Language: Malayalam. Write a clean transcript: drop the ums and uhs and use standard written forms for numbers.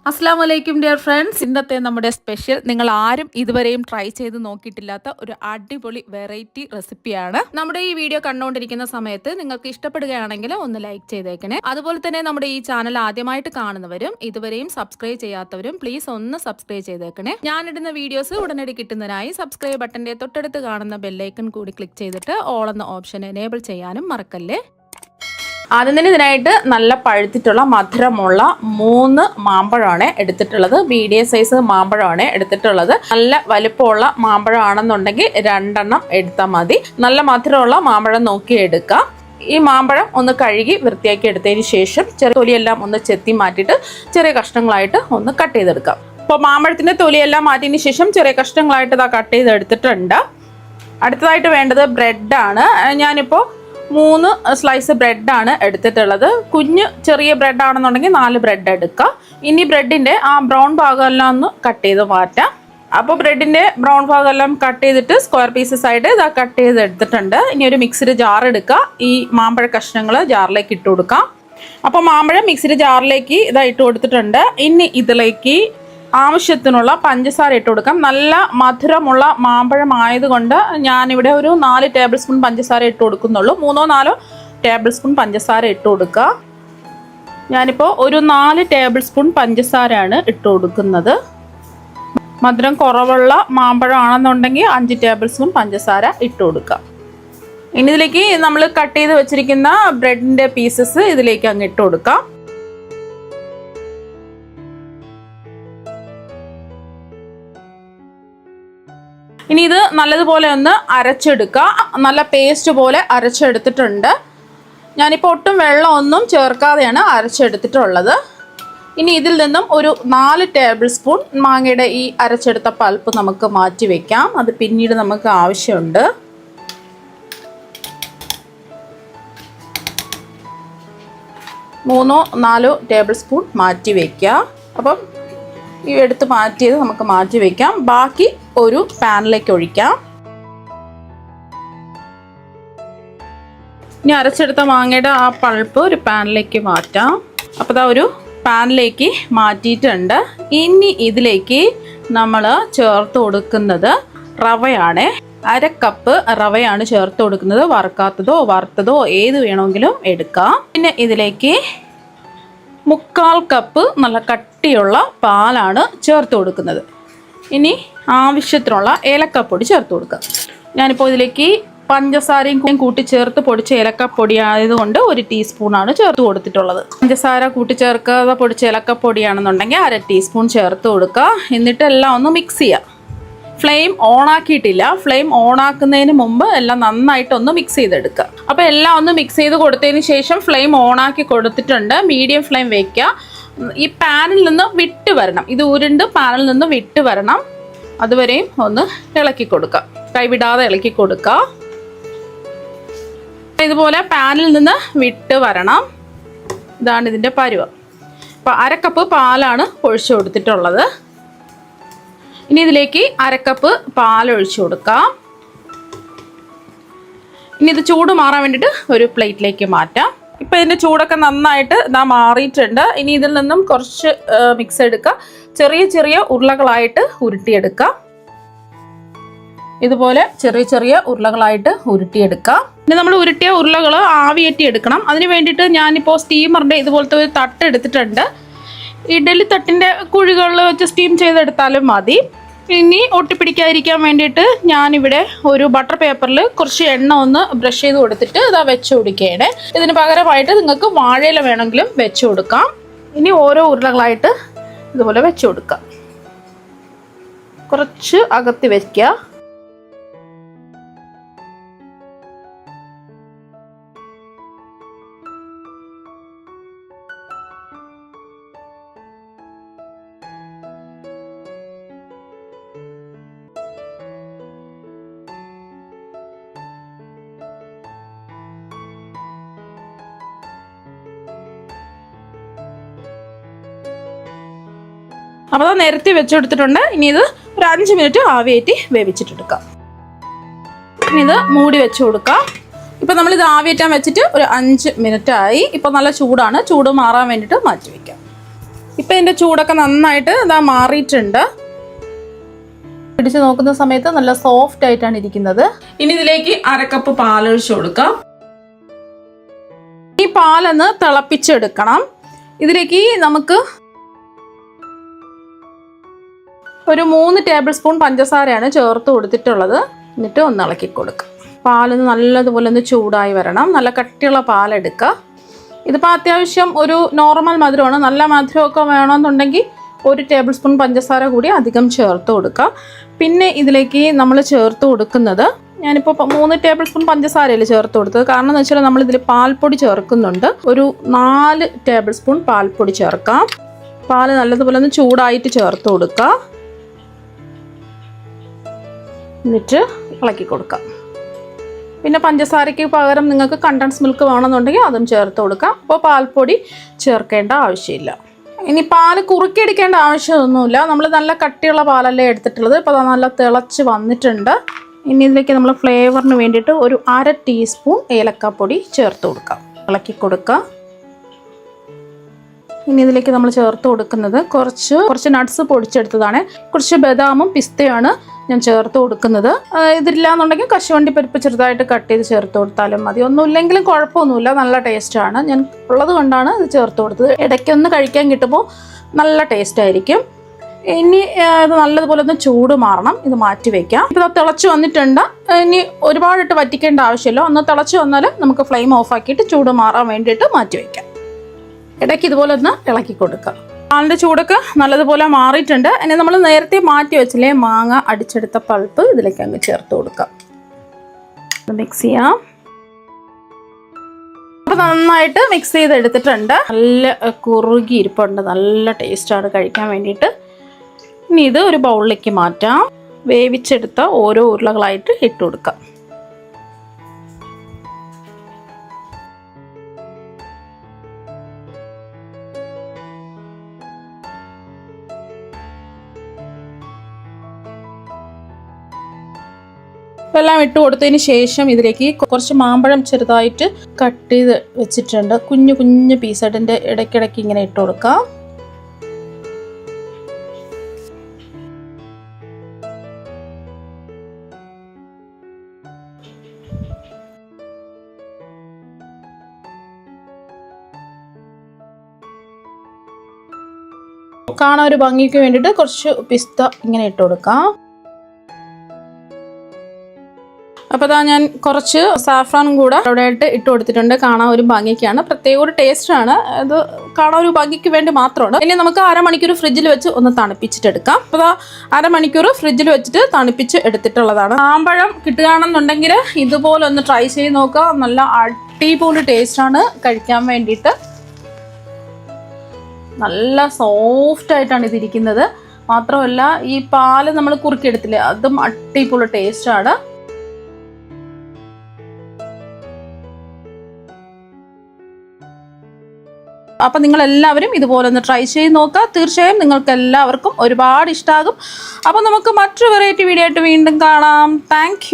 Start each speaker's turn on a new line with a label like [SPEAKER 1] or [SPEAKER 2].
[SPEAKER 1] അസ്സലാമു അലൈക്കും ഡിയർ ഫ്രണ്ട്സ്. ഇന്നത്തെ നമ്മുടെ സ്പെഷ്യൽ നിങ്ങൾ ആരും ഇതുവരെയും ട്രൈ ചെയ്ത് നോക്കിയിട്ടില്ലാത്ത ഒരു അടിപൊളി വെറൈറ്റി റെസിപ്പിയാണ്. നമ്മുടെ ഈ വീഡിയോ കണ്ടുകൊണ്ടിരിക്കുന്ന സമയത്ത് നിങ്ങൾക്ക് ഇഷ്ടപ്പെടുകയാണെങ്കിൽ ഒന്ന് ലൈക്ക് ചെയ്തേക്കണേ. അതുപോലെ തന്നെ നമ്മുടെ ഈ ചാനൽ ആദ്യമായിട്ട് കാണുന്നവരും ഇതുവരെയും സബ്സ്ക്രൈബ് ചെയ്യാത്തവരും പ്ലീസ് ഒന്ന് സബ്സ്ക്രൈബ് ചെയ്തേക്കണേ. ഞാനിടുന്ന വീഡിയോസ് ഉടനടി കിട്ടുന്നതിനായി സബ്സ്ക്രൈബ് ബട്ടന്റെ തൊട്ടടുത്ത് കാണുന്ന ബെല്ലൈക്കൺ കൂടി ക്ലിക്ക് ചെയ്തിട്ട് ഓൾ എന്ന ഓപ്ഷൻ എനേബിൾ ചെയ്യാനും മറക്കല്ലേ. ആദ്യം തന്നെ ഇതിനായിട്ട് നല്ല പഴുത്തിട്ടുള്ള മധുരമുള്ള 3 മാമ്പഴമാണ് എടുത്തിട്ടുള്ളത്. മീഡിയം സൈസ് മാമ്പഴമാണ് എടുത്തിട്ടുള്ളത്. നല്ല വലിപ്പമുള്ള മാമ്പഴമാണെന്നുണ്ടെങ്കിൽ 2 എണ്ണം എടുത്താൽ മതി. നല്ല മധുരമുള്ള മാമ്പഴം നോക്കി എടുക്കാം. ഈ മാമ്പഴം ഒന്ന് കഴുകി വൃത്തിയാക്കി എടുത്തതിന് ശേഷം ചെറിയ തൊലിയെല്ലാം ഒന്ന് ചെത്തി മാറ്റിയിട്ട് ചെറിയ കഷ്ണങ്ങളായിട്ട് ഒന്ന് കട്ട് ചെയ്തെടുക്കാം. അപ്പോൾ മാമ്പഴത്തിൻ്റെ തൊലിയെല്ലാം മാറ്റിയതിന് ശേഷം ചെറിയ കഷ്ണങ്ങളായിട്ട് ഇതാ കട്ട് ചെയ്തെടുത്തിട്ടുണ്ട്. അടുത്തതായിട്ട് വേണ്ടത് ബ്രെഡാണ്. ഞാനിപ്പോൾ 3 സ്ലൈസ് ബ്രെഡാണ് എടുത്തിട്ടുള്ളത്. ചെറിയ ബ്രെഡ് ആണെന്നുണ്ടെങ്കിൽ 4 ബ്രെഡ് എടുക്കുക. ഇനി ബ്രെഡിൻ്റെ ആ ബ്രൗൺ ഭാഗമെല്ലാം ഒന്ന് കട്ട് ചെയ്ത് മാറ്റാം. അപ്പോൾ ബ്രെഡിൻ്റെ ബ്രൗൺ ഭാഗമെല്ലാം കട്ട് ചെയ്തിട്ട് സ്ക്വയർ പീസസ് ആയിട്ട് ഇതാ കട്ട് ചെയ്ത് എടുത്തിട്ടുണ്ട്. ഇനി ഒരു മിക്സിയുടെ ജാർ എടുക്കുക. ഈ മാമ്പഴ കഷ്ണങ്ങൾ ജാറിലേക്ക് ഇട്ട് കൊടുക്കാം. അപ്പോൾ മാമ്പഴം മിക്സിയുടെ ജാറിലേക്ക് ഇതാ ഇട്ട് കൊടുത്തിട്ടുണ്ട്. ഇനി ഇതിലേക്ക് ആവശ്യത്തിനുള്ള പഞ്ചസാര ഇട്ട് കൊടുക്കാം. നല്ല മധുരമുള്ള മാമ്പഴം ആയതുകൊണ്ട് ഞാനിവിടെ ഒരു 4 ടേബിൾ സ്പൂൺ പഞ്ചസാര ഇട്ട് കൊടുക്കുന്നുള്ളൂ. 3-4 ടേബിൾ സ്പൂൺ പഞ്ചസാര ഇട്ട് കൊടുക്കുക. ഞാനിപ്പോൾ ഒരു 4 ടേബിൾ സ്പൂൺ പഞ്ചസാരയാണ് ഇട്ട് കൊടുക്കുന്നത്. മധുരം കുറവുള്ള മാമ്പഴം ആണെന്നുണ്ടെങ്കിൽ 5 ടേബിൾ സ്പൂൺ പഞ്ചസാര ഇട്ട് കൊടുക്കുക. ഇനി ഇതിലേക്ക് നമ്മൾ കട്ട് ചെയ്ത് വെച്ചിരിക്കുന്ന ബ്രെഡിൻ്റെ പീസസ് ഇതിലേക്ക് അങ്ങ് ഇട്ട് കൊടുക്കാം. ഇനി ഇത് നല്ലതുപോലെ ഒന്ന് അരച്ചെടുക്കുക. നല്ല പേസ്റ്റ് പോലെ അരച്ചെടുത്തിട്ടുണ്ട്. ഞാനിപ്പോൾ ഒട്ടും വെള്ളമൊന്നും ചേർക്കാതെയാണ് അരച്ചെടുത്തിട്ടുള്ളത്. ഇനി ഇതിൽ നിന്നും ഒരു 4 ടേബിൾ സ്പൂൺ മാങ്ങയുടെ ഈ അരച്ചെടുത്ത പൾപ്പ് നമുക്ക് മാറ്റി വയ്ക്കാം. അത് പിന്നീട് നമുക്ക് ആവശ്യമുണ്ട്. മൂന്നോ 4 ടേബിൾ സ്പൂൺ മാറ്റി വയ്ക്കുക. അപ്പം ഈ എടുത്ത് മാറ്റിയത് നമുക്ക് മാറ്റി വയ്ക്കാം. ബാക്കി ഒരു പാനിലേക്ക് ഒഴിക്കാം. ഇനി അരച്ചെടുത്ത മാങ്ങയുടെ ആ പൾപ്പ് ഒരു പാനിലേക്ക് മാറ്റാം. അപ്പോൾ ഇതാ ഒരു പാനിലേക്ക് മാറ്റിയിട്ടുണ്ട്. ഇനി ഇതിലേക്ക് നമ്മൾ ചേർത്ത് കൊടുക്കുന്നത് റവയാണ്. 1/2 കപ്പ് റവയാണ് ചേർത്ത് കൊടുക്കുന്നത്. വറുക്കാത്തതോ വറുത്തതോ ഏത് വേണമെങ്കിലും എടുക്കാം. പിന്നെ ഇതിലേക്ക് 1/4 കപ്പ് നല്ല കട്ടിയുള്ള പാലാണ് ചേർത്ത് കൊടുക്കുന്നത്. ഇനി ആവശ്യത്തിനുള്ള ഏലക്കപ്പൊടി ചേർത്ത് കൊടുക്കുക. ഞാനിപ്പോൾ ഇതിലേക്ക് പഞ്ചസാരയും കൂട്ടി ചേർത്ത് പൊടിച്ച ഏലക്കപ്പൊടി ആയതുകൊണ്ട് 1 ടീസ്പൂണാണ് ചേർത്ത് കൊടുത്തിട്ടുള്ളത്. പഞ്ചസാര കൂട്ടി ചേർക്കാതെ പൊടിച്ച ഏലക്കപ്പൊടിയാണെന്നുണ്ടെങ്കിൽ 1/2 ടീസ്പൂൺ ചേർത്ത് കൊടുക്കുക. എന്നിട്ട് എല്ലാം ഒന്ന് മിക്സ് ചെയ്യുക. ഫ്ലെയിം ഓണാക്കിയിട്ടില്ല. ഫ്ലെയിം ഓണാക്കുന്നതിന് മുമ്പ് എല്ലാം നന്നായിട്ടൊന്ന് മിക്സ് ചെയ്തെടുക്കുക. അപ്പോൾ എല്ലാം ഒന്ന് മിക്സ് ചെയ്ത് കൊടുത്തതിന് ശേഷം ഫ്ലെയിം ഓണാക്കി കൊടുത്തിട്ടുണ്ട്. മീഡിയം ഫ്ലെയിം വയ്ക്കുക. ഈ പാനിൽ നിന്ന് വിട്ട് വരണം. ഇത് ഉരുണ്ട് പാനിൽ നിന്ന് വിട്ട് വരണം. അതുവരെയും ഒന്ന് ഇളക്കി കൊടുക്കുക. കൈവിടാതെ ഇളക്കി കൊടുക്കുക. ഇതുപോലെ പാനിൽ നിന്ന് വിട്ട് വരണം. ഇതാണ് ഇതിൻ്റെ പരുവം. അപ്പോൾ 1/2 കപ്പ് പാലാണ് ഒഴിച്ചു കൊടുത്തിട്ടുള്ളത്. ഇനി ഇതിലേക്ക് 1/2 കപ്പ് പാലൊഴിച്ചു കൊടുക്കാം. ഇനി ഇത് ചൂട് മാറാൻ വേണ്ടിയിട്ട് ഒരു പ്ലേറ്റിലേക്ക് മാറ്റാം. ഇപ്പോൾ ഇതിൻ്റെ ചൂടൊക്കെ നന്നായിട്ട് മാറിയിട്ടുണ്ട്. ഇനി ഇതിൽ നിന്നും കുറച്ച് മിക്സ് എടുക്കുക. ചെറിയ ചെറിയ ഉരുളകളായിട്ട് ഉരുട്ടിയെടുക്കുക. ഇതുപോലെ ചെറിയ ചെറിയ ഉരുളകളായിട്ട് ഉരുട്ടിയെടുക്കുക. ഇനി നമ്മൾ ഉരുട്ടിയ ഉരുളകൾ ആവിയേറ്റി എടുക്കണം. അതിന് വേണ്ടിയിട്ട് ഞാനിപ്പോൾ സ്റ്റീമറിൻ്റെ ഇതുപോലത്തെ ഒരു തട്ട് എടുത്തിട്ടുണ്ട്. ഇഡലി തട്ടിൻ്റെ കുഴികളിൽ വെച്ച് സ്റ്റീം ചെയ്തെടുത്താലും മതി. ഇനി ഒട്ടിപ്പിടിക്കാതിരിക്കാൻ വേണ്ടിയിട്ട് ഞാനിവിടെ ഒരു ബട്ടർ പേപ്പറിൽ കുറച്ച് എണ്ണ ഒന്ന് ബ്രഷ് ചെയ്ത് കൊടുത്തിട്ട് ഇതാ വെച്ച് കൊടുക്കുകയാണ്. ഇതിന് പകരമായിട്ട് നിങ്ങൾക്ക് വാഴയില വേണമെങ്കിലും വെച്ച് കൊടുക്കാം. ഇനി ഓരോ ഉരുളകളായിട്ട് ഇതുപോലെ വെച്ച് കൊടുക്കാം. കുറച്ച് അകത്തി വയ്ക്കുക. അപ്പോൾ അത് നിരത്തി വെച്ചെടുത്തിട്ടുണ്ട്. ഇനി ഇത് ഒരു 5 മിനിറ്റ് ആവിയേറ്റി വേവിച്ചിട്ടെടുക്കാം. ഇനി ഇത് മൂടി വെച്ച് കൊടുക്കാം. ഇപ്പോൾ നമ്മളിത് ആവിയേറ്റാൻ വെച്ചിട്ട് ഒരു 5 മിനിറ്റ് ആയി. ഇപ്പോൾ നല്ല ചൂടാണ്. ചൂട് മാറാൻ വേണ്ടിയിട്ട് മാറ്റി വയ്ക്കാം. ഇപ്പം ഇതിൻ്റെ ചൂടൊക്കെ നന്നായിട്ട് ഇതാ മാറിയിട്ടുണ്ട്. പിടിച്ച് നോക്കുന്ന സമയത്ത് നല്ല സോഫ്റ്റ് ആയിട്ടാണ് ഇരിക്കുന്നത്. ഇനി ഇതിലേക്ക് 1/2 കപ്പ് പാലൊഴിച്ച് കൊടുക്കാം. ഈ പാലൊന്ന് തിളപ്പിച്ചെടുക്കണം. ഇതിലേക്ക് നമുക്ക് ഒരു 3 ടേബിൾ സ്പൂൺ പഞ്ചസാരയാണ് ചേർത്ത് കൊടുത്തിട്ടുള്ളത്. എന്നിട്ട് ഒന്ന് ഇളക്കി കൊടുക്കുക. പാലൊന്ന് നല്ലതുപോലെ ഒന്ന് ചൂടായി വരണം. നല്ല കട്ടിയുള്ള പാലെടുക്കുക. ഇതിപ്പോൾ അത്യാവശ്യം ഒരു നോർമൽ മധുരമാണ്. നല്ല മധുരമൊക്കെ വേണമെന്നുണ്ടെങ്കിൽ 1 ടേബിൾ സ്പൂൺ പഞ്ചസാര കൂടി അധികം ചേർത്ത് കൊടുക്കുക. പിന്നെ ഇതിലേക്ക് നമ്മൾ ചേർത്ത് കൊടുക്കുന്നത്, ഞാനിപ്പോൾ 3 ടേബിൾ സ്പൂൺ പഞ്ചസാരയിൽ ചേർത്ത് കൊടുത്തത്. കാരണം എന്ന് വെച്ചാൽ നമ്മളിതിൽ പാൽപ്പൊടി ചേർക്കുന്നുണ്ട്. ഒരു 4 ടേബിൾ സ്പൂൺ പാൽപ്പൊടി ചേർക്കാം. പാൽ നല്ലതുപോലെ ഒന്ന് ചൂടായിട്ട് ചേർത്ത് കൊടുക്കുക. എന്നിട്ട് ഇളക്കി കൊടുക്കാം. പിന്നെ പഞ്ചസാരയ്ക്ക് പകരം നിങ്ങൾക്ക് കണ്ടൻസ് മിൽക്ക് വേണമെന്നുണ്ടെങ്കിൽ അതും ചേർത്ത് കൊടുക്കാം. അപ്പോൾ പാൽപ്പൊടി ചേർക്കേണ്ട ആവശ്യമില്ല. ഇനി പാൽ കുറുക്കിയെടുക്കേണ്ട ആവശ്യമൊന്നുമില്ല. നമ്മൾ നല്ല കട്ടിയുള്ള പാലല്ലേ എടുത്തിട്ടുള്ളത്. ഇപ്പോൾ നല്ല തിളച്ച് വന്നിട്ടുണ്ട്. ഇനി ഇതിലേക്ക് നമ്മൾ ഫ്ലേവറിന് വേണ്ടിയിട്ട് ഒരു 1/2 ടീസ്പൂൺ ഏലക്കാപ്പൊടി ചേർത്ത് കൊടുക്കാം. ഇളക്കി കൊടുക്കുക. ഇനി ഇതിലേക്ക് നമ്മൾ ചേർത്ത് കൊടുക്കുന്നത് കുറച്ച് നട്ട്സ് പൊടിച്ചെടുത്തതാണ്. കുറച്ച് ബദാമും പിസ്തയാണ് ഞാൻ ചേർത്ത് കൊടുക്കുന്നത്. ഇതില്ലാന്നുണ്ടെങ്കിൽ കശുവണ്ടി പരിപ്പ് ചെറുതായിട്ട് കട്ട് ചെയ്ത് ചേർത്ത് കൊടുത്താലും മതി. ഒന്നുമില്ലെങ്കിലും കുഴപ്പമൊന്നുമില്ല, നല്ല ടേസ്റ്റാണ്. ഞാൻ ഉള്ളത് കൊണ്ടാണ് ഇത് ചേർത്ത് കൊടുത്തത്. ഇടയ്ക്കൊന്ന് കഴിക്കാൻ കിട്ടുമ്പോൾ നല്ല ടേസ്റ്റ് ആയിരിക്കും. ഇനി ഇത് നല്ലതുപോലെ ഒന്ന് ചൂട് മാറണം. ഇത് മാറ്റി വയ്ക്കാം. ഇപ്പോൾ തിളച്ച് വന്നിട്ടുണ്ട്. ഇനി ഒരുപാടിട്ട് വറ്റിക്കേണ്ട ആവശ്യമില്ല. ഒന്ന് തിളച്ച് വന്നാൽ നമുക്ക് ഫ്ലെയിം ഓഫാക്കിയിട്ട് ചൂട് മാറാൻ വേണ്ടിയിട്ട് മാറ്റി വയ്ക്കാം. ഇടയ്ക്ക് ഇതുപോലെ ഒന്ന് ഇളക്കി കൊടുക്കുക. പാലിൻ്റെ ചൂടൊക്കെ നല്ലതുപോലെ മാറിയിട്ടുണ്ട്. ഇനി നമ്മൾ നേരത്തെ മാറ്റി വെച്ചില്ലേ മാങ്ങ അടിച്ചെടുത്ത പൾപ്പ് ഇതിലേക്ക് അങ്ങ് ചേർത്ത് കൊടുക്കാം. മിക്സ് ചെയ്യാം. അപ്പോൾ നന്നായിട്ട് മിക്സ് ചെയ്തെടുത്തിട്ടുണ്ട്. നല്ല കുറുകി ഇരിപ്പുണ്ട്. നല്ല ടേസ്റ്റാണ് കഴിക്കാൻ വേണ്ടിയിട്ട്. ഇനി ഇത് ഒരു ബൗളിലേക്ക് മാറ്റാം. വേവിച്ചെടുത്ത ഓരോ ഉരുളകളായിട്ട് ഇട്ട് കൊടുക്കാം. എല്ലാം ഇട്ട് കൊടുത്തതിന് ശേഷം ഇതിലേക്ക് കുറച്ച് മാമ്പഴം ചെറുതായിട്ട് കട്ട് ചെയ്ത് വെച്ചിട്ടുണ്ട്. കുഞ്ഞു കുഞ്ഞു പീസായിട്ട് ഇടയ്ക്കിടയ്ക്ക് ഇങ്ങനെ ഇട്ട് കൊടുക്കാം. കാണാൻ ഒരു ഭംഗിക്ക് വേണ്ടിയിട്ട് കുറച്ച് പിസ്ത ഇങ്ങനെ ഇട്ട് കൊടുക്കാം. അപ്പോൾ അതാ ഞാൻ കുറച്ച് സാഫ്രാനും കൂടെ അവിടെയായിട്ട് ഇട്ട് കൊടുത്തിട്ടുണ്ട്. കാണാൻ ഒരു ഭംഗിക്കാണ്, പ്രത്യേക ഒരു ടേസ്റ്റാണ്. അത് കാണാൻ ഒരു ഭംഗിക്ക് വേണ്ടി മാത്രമാണ്. ഇനി നമുക്ക് 1/2 മണിക്കൂർ ഫ്രിഡ്ജിൽ വെച്ച് ഒന്ന് തണുപ്പിച്ചിട്ടെടുക്കാം. അപ്പോൾ അതാ 1/2 മണിക്കൂർ ഫ്രിഡ്ജിൽ വെച്ചിട്ട് തണുപ്പിച്ച് എടുത്തിട്ടുള്ളതാണ്. മാമ്പഴം കിട്ടുകയാണെന്നുണ്ടെങ്കിൽ ഇതുപോലെ ഒന്ന് ട്രൈ ചെയ്ത് നോക്കുക. നല്ല അടിപൊളി ടേസ്റ്റാണ് കഴിക്കാൻ വേണ്ടിയിട്ട്. നല്ല സോഫ്റ്റ് ആയിട്ടാണ് ഇതിരിക്കുന്നത്. മാത്രമല്ല ഈ പാല് നമ്മൾ കുറുക്കിയെടുത്തില്ലേ, അതും അടിപൊളി ടേസ്റ്റാണ്. അപ്പം നിങ്ങളെല്ലാവരും ഇതുപോലെ ഒന്ന് ട്രൈ ചെയ്ത് നോക്കുക. തീർച്ചയായും നിങ്ങൾക്ക് എല്ലാവർക്കും ഒരുപാട് ഇഷ്ടമാകും. അപ്പം നമുക്ക് മറ്റൊരു വെറൈറ്റി വീഡിയോ ആയിട്ട് വീണ്ടും കാണാം. താങ്ക്